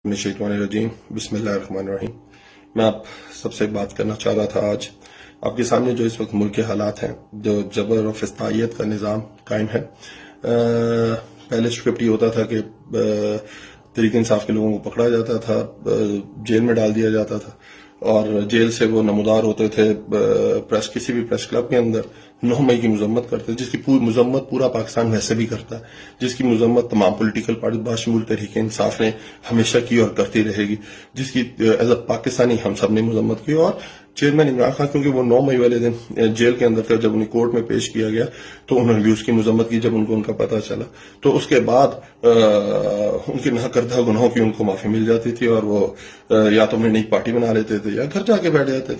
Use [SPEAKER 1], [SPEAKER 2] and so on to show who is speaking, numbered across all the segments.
[SPEAKER 1] रजीम बिस्मिल्लाहिर्रहमानिर्रहीम। मैं आप सबसे बात करना चाह रहा था आज आपके सामने जो इस वक्त मुल्क के हालात हैं, जो जबर और फिस्तायत का निज़ाम कायम है। पहले स्क्रिप्ट ये होता था कि तहरीक इंसाफ के लोगों को पकड़ा जाता था, जेल में डाल दिया जाता था और जेल से वो नमूदार होते थे प्रेस किसी भी प्रेस क्लब के अंदर 9 मई की मजम्मत करते थे, जिसकी पूरी मजम्मत पूरा पाकिस्तान वैसे भी करता है, जिसकी मजम्मत तमाम पॉलिटिकल पार्टी बाशमूल तहरीक इंसाफ ने हमेशा की और करती रहेगी, जिसकी एज अ पाकिस्तानी हम सब ने मजम्मत की। और चेयरमैन इमरान खान, क्योंकि वो 9 मई वाले दिन जेल के अंदर थे, जब उन्हें कोर्ट में पेश किया गया तो उन्होंने भी उसकी मजम्मत की। जब उनको उनका पता चला तो उसके बाद उनके नाकर्दा गुनाहों की उनको माफी मिल जाती थी और वो या तो अपनी नई पार्टी बना लेते थे या घर जाके बैठ जाते थे।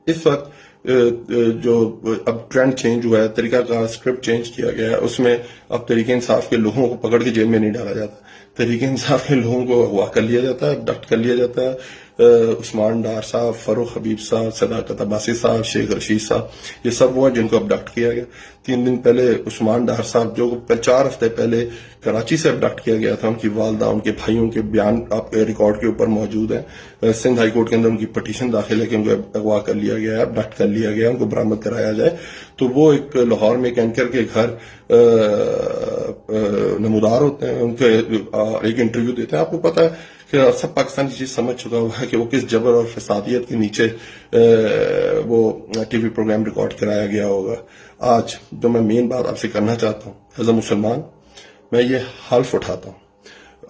[SPEAKER 1] इस वक्त जो अब ट्रेंड चेंज हुआ है, तरीका का स्क्रिप्ट चेंज किया गया है, उसमें अब तहरीक इंसाफ के लोगों को पकड़ के जेल में नहीं डाला जाता, तहरीक इंसाफ के लोगों को अगवा कर लिया जाता है, अबडक्ट कर लिया जाता है। उस्मान डार साहब, फरूख हबीब साहब, सदाकत अब्बासी साहब, शेख रशीद साहब, ये सब वो हैं जिनको अबडक्ट किया गया। 3 दिन पहले उस्मान डार साहब, जो 4 हफ्ते पहले कराची से अबडक्ट किया गया था, उनकी वालदा, उनके भाइयों के बयान आपके रिकॉर्ड के ऊपर मौजूद हैं। सिंध हाई कोर्ट के अंदर उनकी पटिशन दाखिल है कि उनको अगवा कर लिया गया है, अबडक्ट कर लिया गया, उनको बरामद कराया जाए। तो वो एक लाहौर में एक एंकर के घर नमूदार होते हैं, उनके एक इंटरव्यू देते हैं। आपको पता है कि सब पाकिस्तानी चीज समझ चुका हुआ है कि वो किस जबर और फसादियत के नीचे वो टीवी प्रोग्राम रिकॉर्ड कराया गया होगा। आज जो मैं मेन बात आपसे करना चाहता हूँ, एज अ मुसलमान मैं ये हल्फ उठाता हूँ,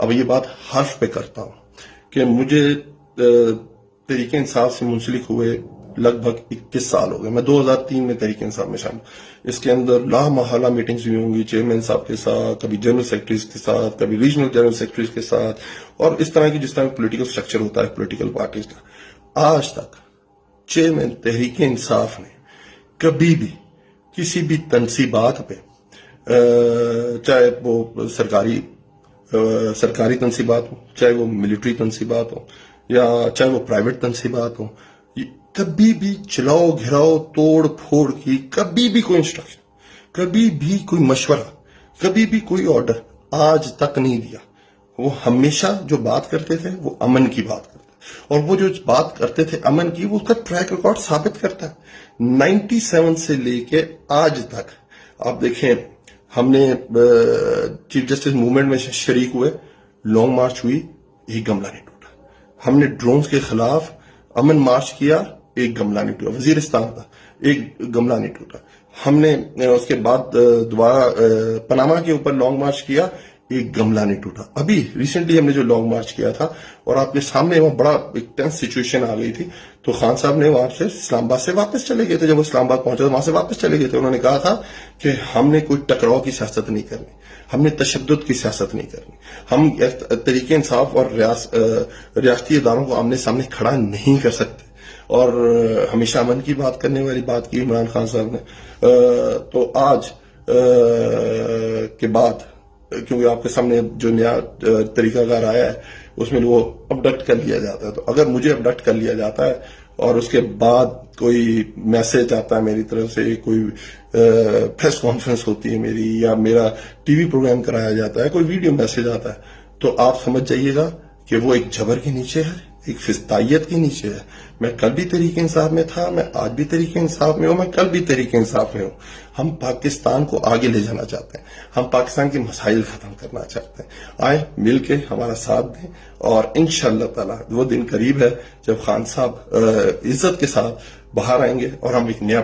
[SPEAKER 1] अब ये बात हल्फ पे करता हूँ कि मुझे तहरीक इंसाफ से मुंसलिक हुए लगभग 21 साल हो गए। मैं 2003 में तहरीक इंसाफ में शामिल, इसके अंदर लामहला मीटिंग्स हुई होंगी चेयरमैन साहब के साथ, कभी जनरल सेक्रेटरीज के साथ, कभी रीजनल जनरल सेक्रेटरीज के साथ, और इस तरह की जिस तरह पॉलिटिकल स्ट्रक्चर होता है पॉलिटिकल पार्टीज का। आज तक चेयरमैन तहरीक इंसाफ ने कभी भी किसी भी तनसीबात पे, चाहे वो सरकारी तनसीबात हो, चाहे वो मिलिट्री तनसीबात हो, या चाहे वो प्राइवेट तनसीबात हो, कभी भी चलाओ घिराओ तोड़ फोड़ की कभी भी कोई इंस्ट्रक्शन, कभी भी कोई मशवरा, कभी भी कोई ऑर्डर आज तक नहीं दिया। वो हमेशा जो बात करते थे वो अमन की बात करते, और वो जो बात करते थे अमन की, वो उसका ट्रैक रिकॉर्ड साबित करता है। 97 से लेके आज तक आप देखें, हमने चीफ जस्टिस मूवमेंट में शरीक हुए, लॉन्ग मार्च हुई, एक गमला नहीं टूटा। हमने ड्रोन्स के खिलाफ अमन मार्च किया, एक गमला नहीं टूटा। वजीरिस्तान का एक गमला नहीं टूटा। हमने उसके बाद दोबारा पनामा के ऊपर लॉन्ग मार्च किया, एक गमला नहीं टूटा। अभी रिसेंटली हमने जो लॉन्ग मार्च किया था, और आपके सामने वहां बड़ा एक टेंस सिचुएशन आ गई थी, तो खान साहब ने वहां से इस्लामाबाद से वापस चले गए थे। जब वो इस्लामाबाद पहुंचे तो वहां से वापस चले गए थे। उन्होंने कहा था कि हमने कोई टकराव की सियासत नहीं करनी, हमने तशद्दुद की सियासत नहीं करनी, हम तहरीक इंसाफ और रियासती इदारों को आमने सामने खड़ा नहीं कर सकते। और हमेशा अमन की बात करने वाली बात की इमरान खान साहब ने। तो आज के बाद, क्योंकि आपके सामने जो नया तरीकाकार आया है उसमें वो अबडक्ट कर लिया जाता है, तो अगर मुझे अबडक्ट कर लिया जाता है और उसके बाद कोई मैसेज आता है मेरी तरफ से, कोई प्रेस कॉन्फ्रेंस होती है मेरी, या मेरा टीवी प्रोग्राम कराया जाता है, कोई वीडियो मैसेज आता है, तो आप समझ जाइएगा कि वो एक जबर के नीचे है, एक फिस्तायत के नीचे है। मैं कल भी तहरीक इंसाफ में था, मैं आज भी तहरीक इंसाफ में हूं, मैं कल भी तहरीक इंसाफ में हूं। हम पाकिस्तान को आगे ले जाना चाहते हैं, हम पाकिस्तान के मसाइल खत्म करना चाहते हैं। आए मिल के हमारा साथ दें, और इंशाअल्लाह ताला वो दिन करीब है जब खान साहब इज्जत के साथ बाहर आएंगे और हम एक नया